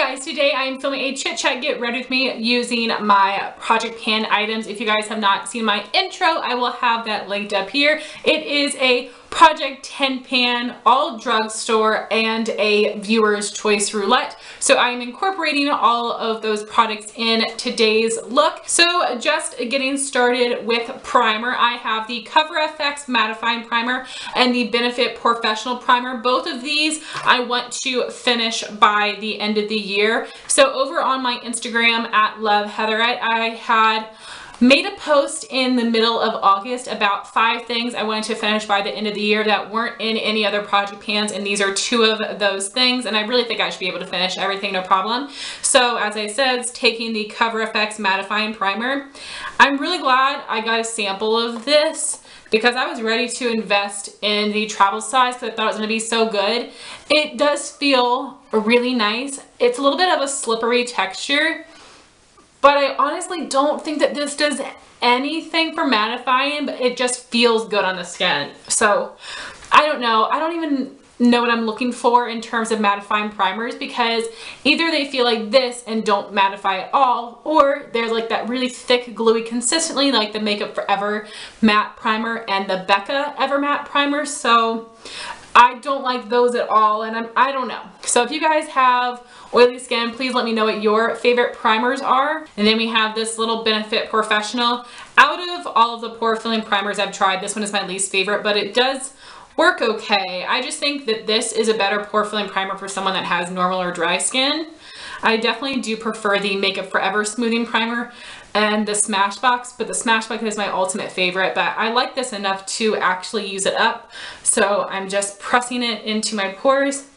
guys, today I am filming a chit chat get ready with me using my project pan items. If you guys have not seen my intro, I will have that linked up here. It is a project 10 pan, all drugstore, and a viewer's choice roulette. So I'm incorporating all of those products in today's look. So just getting started with primer, I have the CoverFX Mattifying Primer and the Benefit Porefessional Primer. Both of these I want to finish by the end of the year. So over on my Instagram at LoveHeatherette, I had made a post in the middle of August about 5 things I wanted to finish by the end of the year that weren't in any other project pans, and these are 2 of those things, and I really think I should be able to finish everything no problem. So as I said, taking the CoverFX Mattifying Primer. I'm really glad I got a sample of this because I was ready to invest in the travel size because I thought it was going to be so good. It does feel really nice. It's a little bit of a slippery texture, but I honestly don't think that this does anything for mattifying, but it just feels good on the skin. So I don't know. I don't even know what I'm looking for in terms of mattifying primers, because either they feel like this and don't mattify at all, or they're like that really thick, gluey consistently, like the Makeup Forever matte primer and the Becca Ever Matte primer. So I don't like those at all, and I don't know. So if you guys have oily skin, please let me know what your favorite primers are. And then we have this little Benefit Porefessional. Out of all of the pore filling primers I've tried, this one is my least favorite, but it does work okay. I just think that this is a better pore filling primer for someone that has normal or dry skin. I definitely do prefer the Makeup Forever Smoothing Primer and the Smashbox, but the Smashbox is my ultimate favorite, but I like this enough to actually use it up. So I'm just pressing it into my pores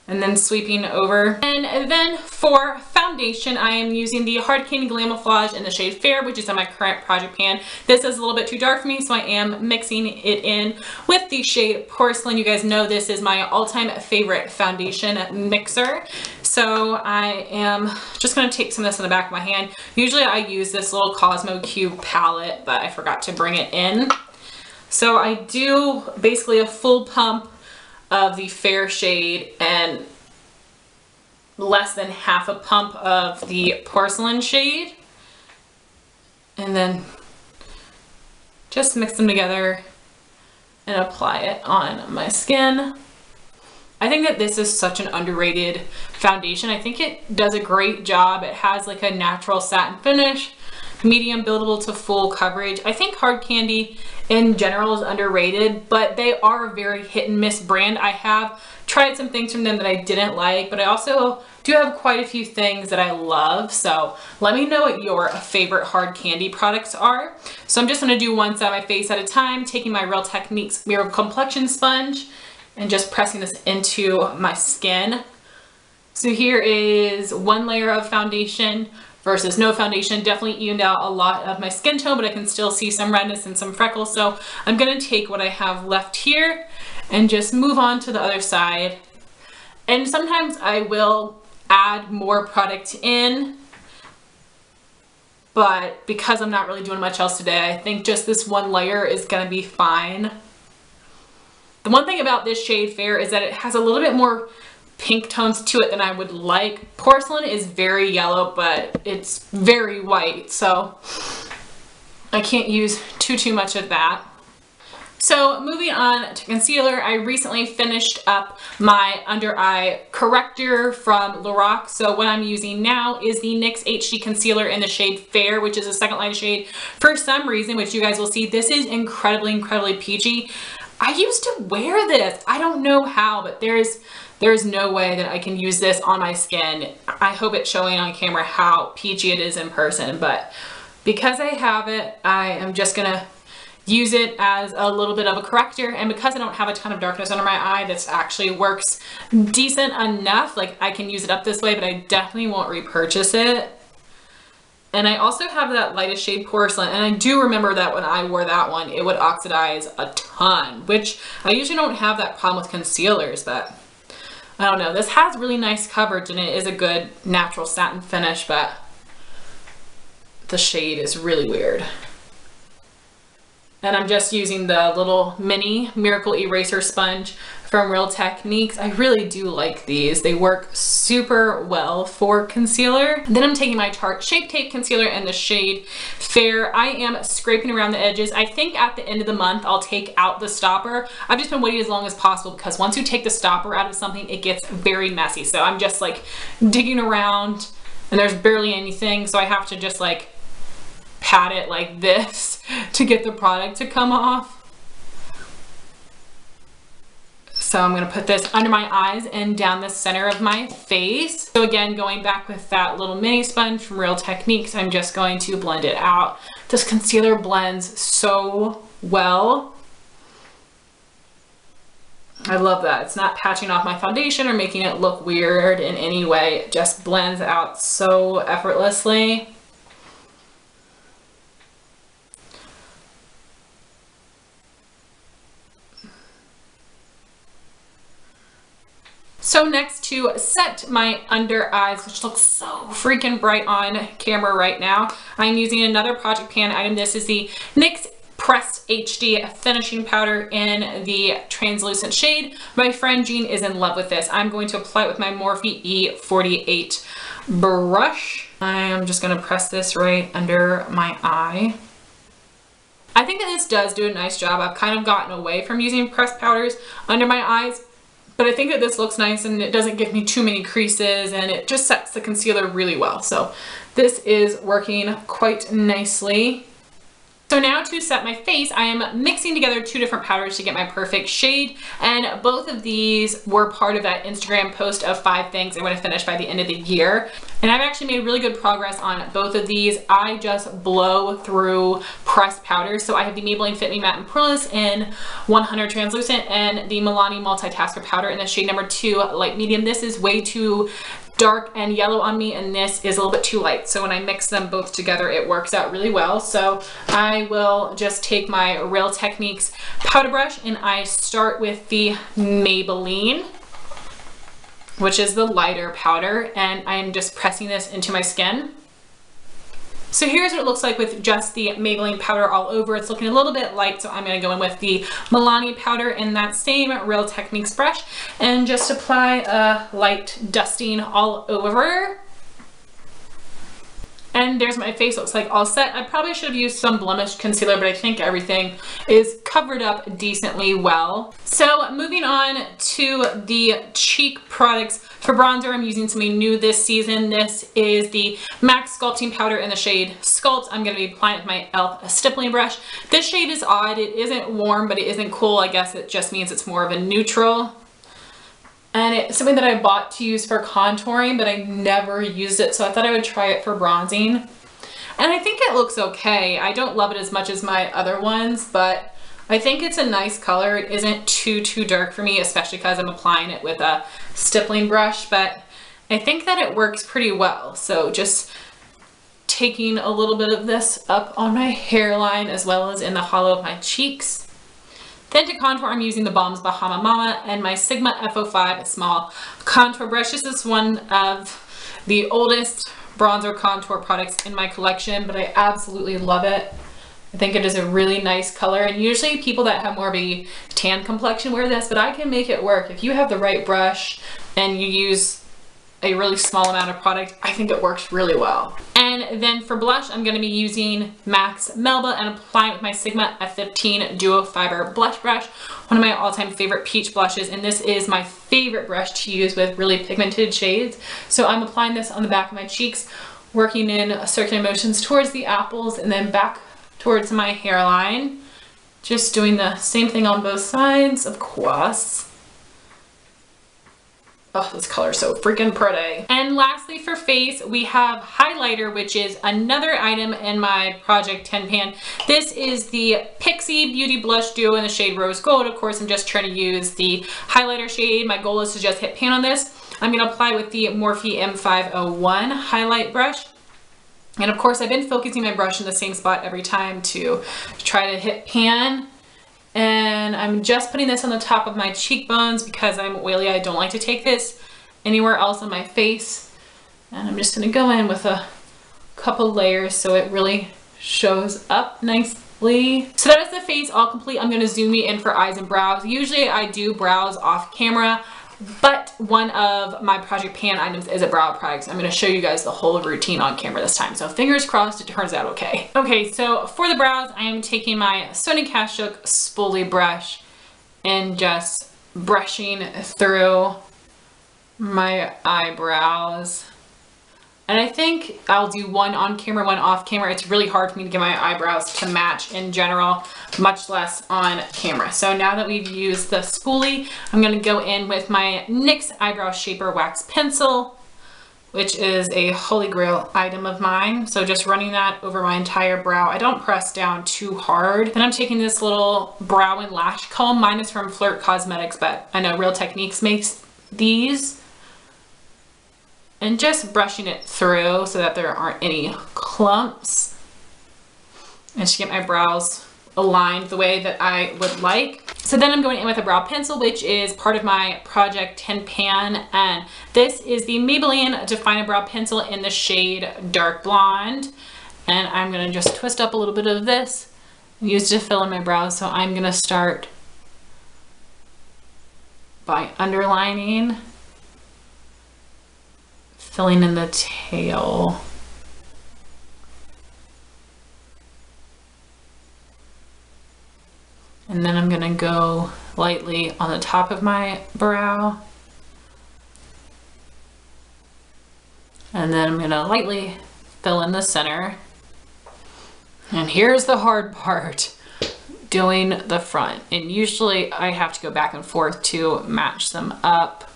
and then sweeping over. And then for foundation, I am using the Hard Candy Glamoflague in the shade Fair, which is in my current project pan. This is a little bit too dark for me, so I am mixing it in with the shade Porcelain. You guys know this is my all-time favorite foundation mixer. So I am just gonna take some of this in the back of my hand. Usually I use this little Cosmo Cube palette, but I forgot to bring it in. So I do basically a full pump of the Fair shade and less than half a pump of the Porcelain shade, and then just mix them together and apply it on my skin. I think that this is such an underrated foundation. I think it does a great job. It has like a natural satin finish, medium buildable to full coverage. I think Hard Candy in general is underrated, but they are a very hit and miss brand. I have tried some things from them that I didn't like, but I also do have quite a few things that I love. So let me know what your favorite Hard Candy products are. So I'm just gonna do one side of my face at a time, taking my Real Techniques Mirror Complexion sponge and just pressing this into my skin. So here is one layer of foundation versus no foundation. Definitely evened out a lot of my skin tone, but I can still see some redness and some freckles. So I'm gonna take what I have left here and just move on to the other side. And sometimes I will add more product in, but because I'm not really doing much else today, I think just this one layer is gonna be fine. The one thing about this shade Fair is that it has a little bit more pink tones to it than I would like. Porcelain is very yellow, but it's very white, so I can't use too much of that. So moving on to concealer, I recently finished up my under eye corrector from Lorac. So what I'm using now is the NYX HD Concealer in the shade Fair, which is a second light shade. For some reason, which you guys will see, this is incredibly peachy. I used to wear this. I don't know how, but there's no way that I can use this on my skin. I hope it's showing on camera how peachy it is in person, but because I have it, I am just gonna use it as a little bit of a corrector. And because I don't have a ton of darkness under my eye, this actually works decent enough. Like, I can use it up this way, but I definitely won't repurchase it. And I also have that lightest shade Porcelain, and I do remember that when I wore that one, it would oxidize a ton, which I usually don't have that problem with concealers, but I don't know. This has really nice coverage and it is a good natural satin finish, but the shade is really weird. And I'm just using the little mini Miracle Eraser Sponge from Real Techniques. I really do like these. They work super well for concealer. Then I'm taking my Tarte Shape Tape Concealer in the shade Fair. I am scraping around the edges. I think at the end of the month, I'll take out the stopper. I've just been waiting as long as possible because once you take the stopper out of something, it gets very messy. So I'm just like digging around and there's barely anything. So I have to just like pat it like this to get the product to come off. So I'm going to put this under my eyes and down the center of my face. So again, going back with that little mini sponge from Real Techniques, I'm just going to blend it out. This concealer blends so well. I love that. It's not patching off my foundation or making it look weird in any way. It just blends out so effortlessly. So next, to set my under eyes, which looks so freaking bright on camera right now, I'm using another Project Pan item. This is the NYX Pressed HD Finishing Powder in the translucent shade. My friend Jean is in love with this. I'm going to apply it with my Morphe E8 Brush. I am just going to press this right under my eye. I think that this does do a nice job. I've kind of gotten away from using pressed powders under my eyes, but I think that this looks nice and it doesn't give me too many creases and it just sets the concealer really well. So this is working quite nicely. So now to set my face, I am mixing together two different powders to get my perfect shade, and both of these were part of that Instagram post of 5 things I want to finish by the end of the year. And I've actually made really good progress on both of these. I just blow through pressed powders. So I have the Maybelline Fit Me Matte and Poreless in 100 Translucent and the Milani Multitasker powder in the shade number 2 Light Medium. This is way too dark and yellow on me, and this is a little bit too light. So when I mix them both together, it works out really well. So I will just take my Real Techniques powder brush and I start with the Maybelline, which is the lighter powder, and I'm just pressing this into my skin. So here's what it looks like with just the Maybelline powder all over. It's looking a little bit light, so I'm going to go in with the Milani powder in that same Real Techniques brush and just apply a light dusting all over. And there's my face, looks like all set. I probably should have used some blemish concealer, but I think everything is covered up decently well. So moving on to the cheek products. For bronzer, I'm using something new this season. This is the MAC Sculpting Powder in the shade Sculpt. I'm going to be applying it with my e.l.f. stippling brush. This shade is odd. It isn't warm, but it isn't cool. I guess it just means it's more of a neutral. And it's something that I bought to use for contouring, but I never used it, so I thought I would try it for bronzing. And I think it looks okay. I don't love it as much as my other ones, but I think it's a nice color. It isn't too dark for me, especially because I'm applying it with a stippling brush, but I think that it works pretty well. So just taking a little bit of this up on my hairline as well as in the hollow of my cheeks. Then to contour, I'm using theBalm's Bahama Mama and my Sigma F05 small contour brush. This is one of the oldest bronzer contour products in my collection, but I absolutely love it. I think it is a really nice color, and usually people that have more of a tan complexion wear this, but I can make it work. If you have the right brush and you use a really small amount of product, I think it works really well. And then for blush, I'm going to be using MAC's Melba and applying it with my Sigma F15 Duo Fibre Blush Brush, one of my all-time favorite peach blushes, and this is my favorite brush to use with really pigmented shades. So I'm applying this on the back of my cheeks, working in circular motions towards the apples and then back towards my hairline. Just doing the same thing on both sides, of course. Oh, this color is so freaking pretty. And lastly for face, we have highlighter, which is another item in my Project 10 pan. This is the Pixi Beauty Blush Duo in the shade Rose Gold. Of course, I'm just trying to use the highlighter shade. My goal is to just hit pan on this. I'm going to apply with the Morphe M501 highlight brush. And of course, I've been focusing my brush in the same spot every time to try to hit pan. And I'm just putting this on the top of my cheekbones because I'm oily. I don't like to take this anywhere else on my face. And I'm just going to go in with a couple layers so it really shows up nicely. quickly. So that is the face all complete. I'm gonna zoom in for eyes and brows. Usually I do brows off camera, but one of my project pan items is a brow product. I'm gonna show you guys the whole routine on camera this time. So fingers crossed it turns out okay. Okay, so for the brows, I am taking my Sonia Kashuk Spoolie brush and just brushing through my eyebrows. And I think I'll do one on camera, one off camera. It's really hard for me to get my eyebrows to match in general, much less on camera. So now that we've used the spoolie, I'm gonna go in with my NYX Eyebrow Shaper Wax Pencil, which is a holy grail item of mine. So just running that over my entire brow. I don't press down too hard. Then I'm taking this little brow and lash comb. Mine is from Flirt Cosmetics, but I know Real Techniques makes these. And just brushing it through so that there aren't any clumps. And to get my brows aligned the way that I would like. So then I'm going in with a brow pencil, which is part of my Project 10 pan. And this is the Maybelline Define Brow Pencil in the shade Dark Blonde. And I'm gonna just twist up a little bit of this and use it to fill in my brows. So I'm gonna start by underlining, filling in the tail. And then I'm gonna go lightly on the top of my brow. And then I'm gonna lightly fill in the center. And here's the hard part, doing the front. And usually I have to go back and forth to match them up.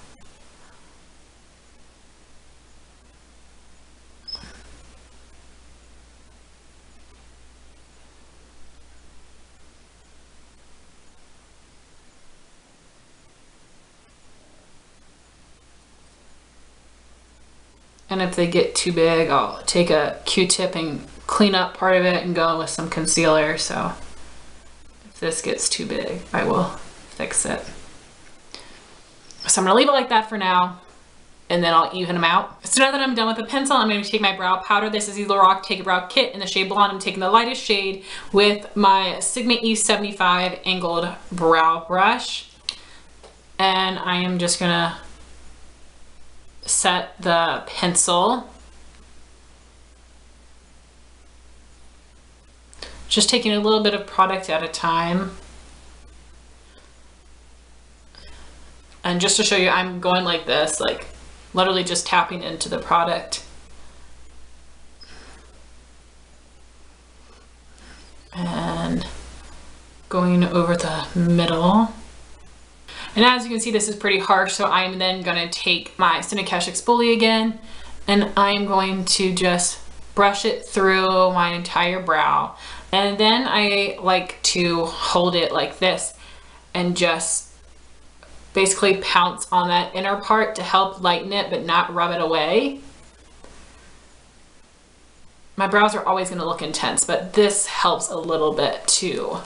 And if they get too big, I'll take a Q-tip and clean up part of it and go with some concealer. So if this gets too big, I will fix it. So I'm gonna leave it like that for now, and then I'll even them out. So now that I'm done with the pencil, I'm gonna take my brow powder. This is the Lorac Take a Brow Kit in the shade Blonde. I'm taking the lightest shade with my Sigma E75 angled brow brush. And I am just gonna set the pencil. Just taking a little bit of product at a time. And just to show you, I'm going like this, like literally just tapping into the product. And going over the middle. And as you can see, this is pretty harsh, so I'm then gonna take my Sonia Kashuk Spoolie again, and I'm going to just brush it through my entire brow. And then I like to hold it like this and just basically pounce on that inner part to help lighten it, but not rub it away. My brows are always gonna look intense, but this helps a little bit to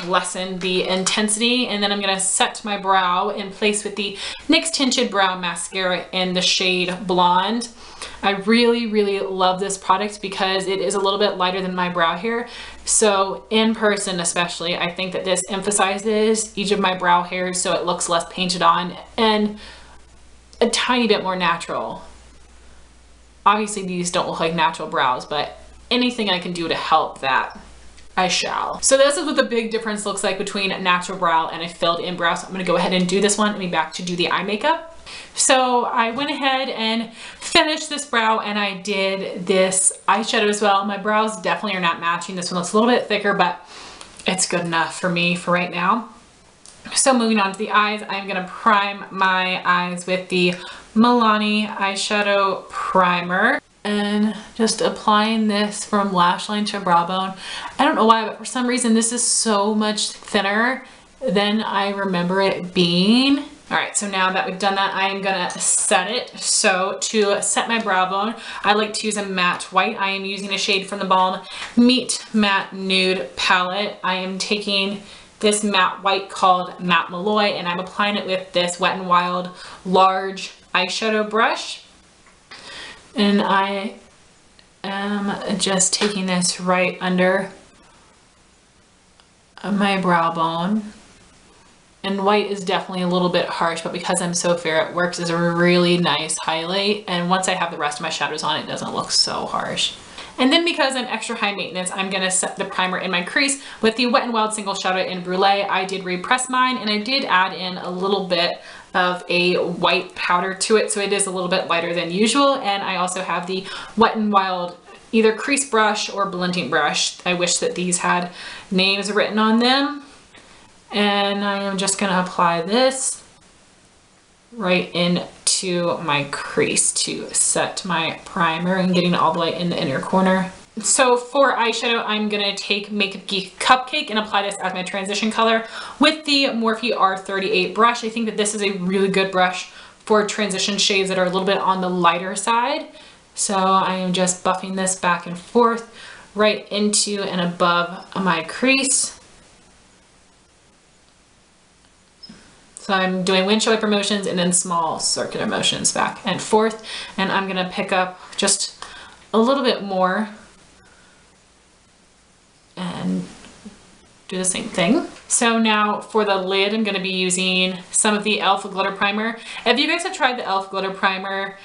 lessen the intensity. And then I'm gonna set my brow in place with the NYX Tinted Brow Mascara in the shade Blonde. I really, really love this product because it is a little bit lighter than my brow hair. So in person especially, I think that this emphasizes each of my brow hairs so it looks less painted on and a tiny bit more natural. Obviously these don't look like natural brows, but anything I can do to help that, I shall. So this is what the big difference looks like between a natural brow and a filled in brow. So I'm gonna go ahead and do this one and be back to do the eye makeup. So I went ahead and finished this brow and I did this eyeshadow as well. My brows definitely are not matching. This one looks a little bit thicker, but it's good enough for me for right now. So moving on to the eyes, I'm gonna prime my eyes with the Milani eyeshadow primer. And just applying this from lash line to brow bone. I don't know why, but for some reason this is so much thinner than I remember it being. All right, so now that we've done that, I am gonna set it. So to set my brow bone, I like to use a matte white. I am using a shade from theBalm Meet Matte Nude palette. I am taking this matte white called Matte Malloy, and I'm applying it with this Wet n Wild large eyeshadow brush. And I am just taking this right under my brow bone. And white is definitely a little bit harsh, but because I'm so fair, it works as a really nice highlight. And once I have the rest of my shadows on, it doesn't look so harsh. And then because I'm extra high maintenance, I'm gonna set the primer in my crease with the Wet n Wild Single Shadow in Brûlée. I did repress mine, and I did add in a little bit of a white powder to it, so it is a little bit lighter than usual. And I also have the Wet n Wild either crease brush or blending brush. I wish that these had names written on them. And I am just gonna apply this right into my crease to set my primer and getting all the way in the inner corner. So for eyeshadow, I'm gonna take Makeup Geek Cupcake and apply this as my transition color with the Morphe R38 brush. I think that this is a really good brush for transition shades that are a little bit on the lighter side. So I am just buffing this back and forth right into and above my crease. So I'm doing windshield wiper motions and then small circular motions back and forth. And I'm gonna pick up just a little bit more and do the same thing. So now for the lid, I'm gonna be using some of the e.l.f. Glitter Primer. If you guys have tried the e.l.f. Glitter Primer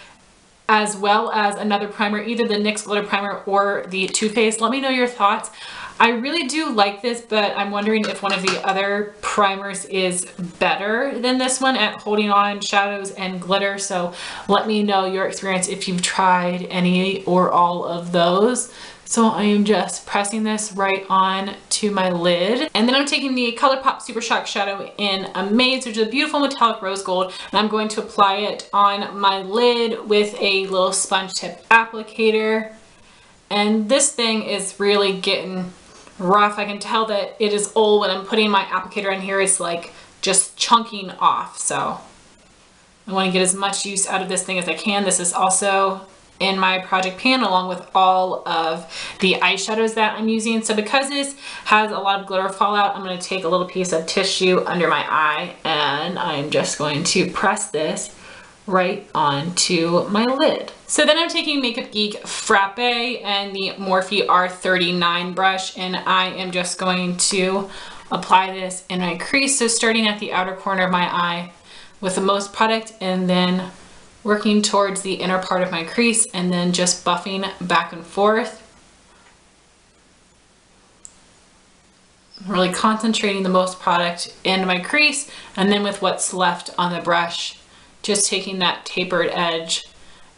as well as another primer, either the NYX Glitter Primer or the Too Faced, let me know your thoughts. I really do like this, but I'm wondering if one of the other primers is better than this one at holding on shadows and glitter. So let me know your experience if you've tried any or all of those. So I am just pressing this right on to my lid. And then I'm taking the ColourPop Super Shock Shadow in Amaze, which is a beautiful metallic rose gold. And I'm going to apply it on my lid with a little sponge tip applicator. And this thing is really getting rough. I can tell that it is old when I'm putting my applicator in here. It's like just chunking off. So I want to get as much use out of this thing as I can. This is also in my project pan along with all of the eyeshadows that I'm using. So because this has a lot of glitter fallout, I'm going to take a little piece of tissue under my eye and I'm just going to press this right onto my lid. So then I'm taking Makeup Geek Frappe and the Morphe R39 brush, and I am just going to apply this in my crease. So starting at the outer corner of my eye with the most product and then working towards the inner part of my crease and then just buffing back and forth. Really concentrating the most product into my crease, and then with what's left on the brush, just taking that tapered edge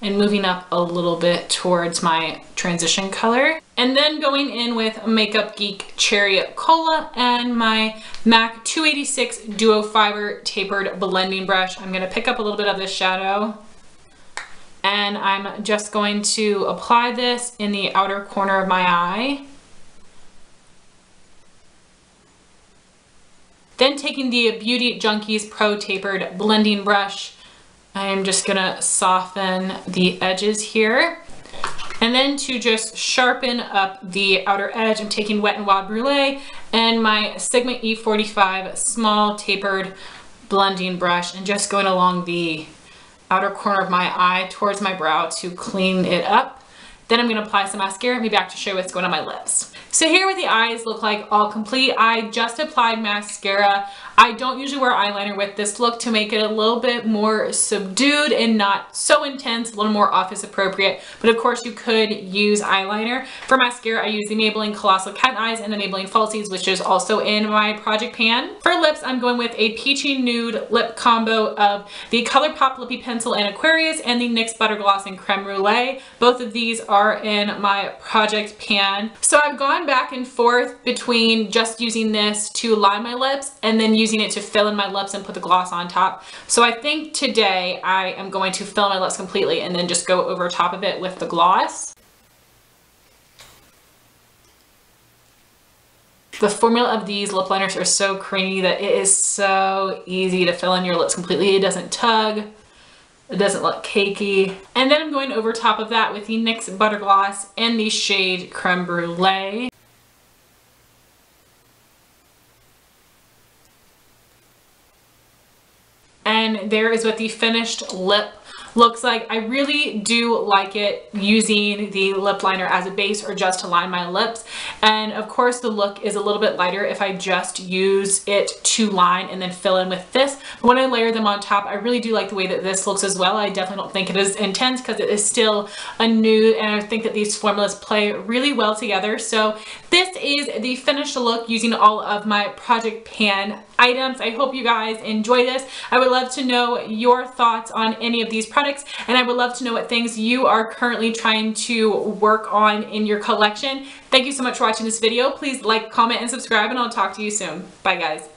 and moving up a little bit towards my transition color. And then going in with Makeup Geek Cherry Cola and my MAC 286 Duo Fiber Tapered Blending Brush. I'm gonna pick up a little bit of this shadow and I'm just going to apply this in the outer corner of my eye. Then taking the Beauty Junkies Pro Tapered Blending Brush, I am just gonna soften the edges here. And then to just sharpen up the outer edge, I'm taking Wet n Wild Brûlée and my Sigma E45 small tapered blending brush and just going along the outer corner of my eye towards my brow to clean it up. Then I'm gonna apply some mascara and be back to show you what's going on my lips. So here what the eyes look like all complete. I just applied mascara. I don't usually wear eyeliner with this look to make it a little bit more subdued and not so intense, a little more office appropriate. But of course you could use eyeliner. For mascara, I use the Maybelline Colossal Cat Eyes and the Maybelline Falsies, which is also in my project pan. For lips, I'm going with a peachy nude lip combo of the ColourPop Lippy Pencil in Aquarius and the NYX Butter Gloss in Creme Brulee. Both of these are in my project pan. So I've gone back and forth between just using this to line my lips and then using it to fill in my lips and put the gloss on top. So I think today I am going to fill my lips completely and then just go over top of it with the gloss. The formula of these lip liners are so creamy that it is so easy to fill in your lips completely. It doesn't tug. It doesn't look cakey. And then I'm going over top of that with the NYX Butter Gloss and the shade Creme Brulee. And there is what the finished lip looks like. I really do like it using the lip liner as a base or just to line my lips. And of course the look is a little bit lighter if I just use it to line and then fill in with this. But when I layer them on top, I really do like the way that this looks as well. I definitely don't think it is intense because it is still a nude, and I think that these formulas play really well together. So this is the finished look using all of my Project Pan items. I hope you guys enjoy this. I would love to know your thoughts on any of these products, and I would love to know what things you are currently trying to work on in your collection. Thank you so much for watching this video. Please like, comment, and subscribe, and I'll talk to you soon. Bye guys.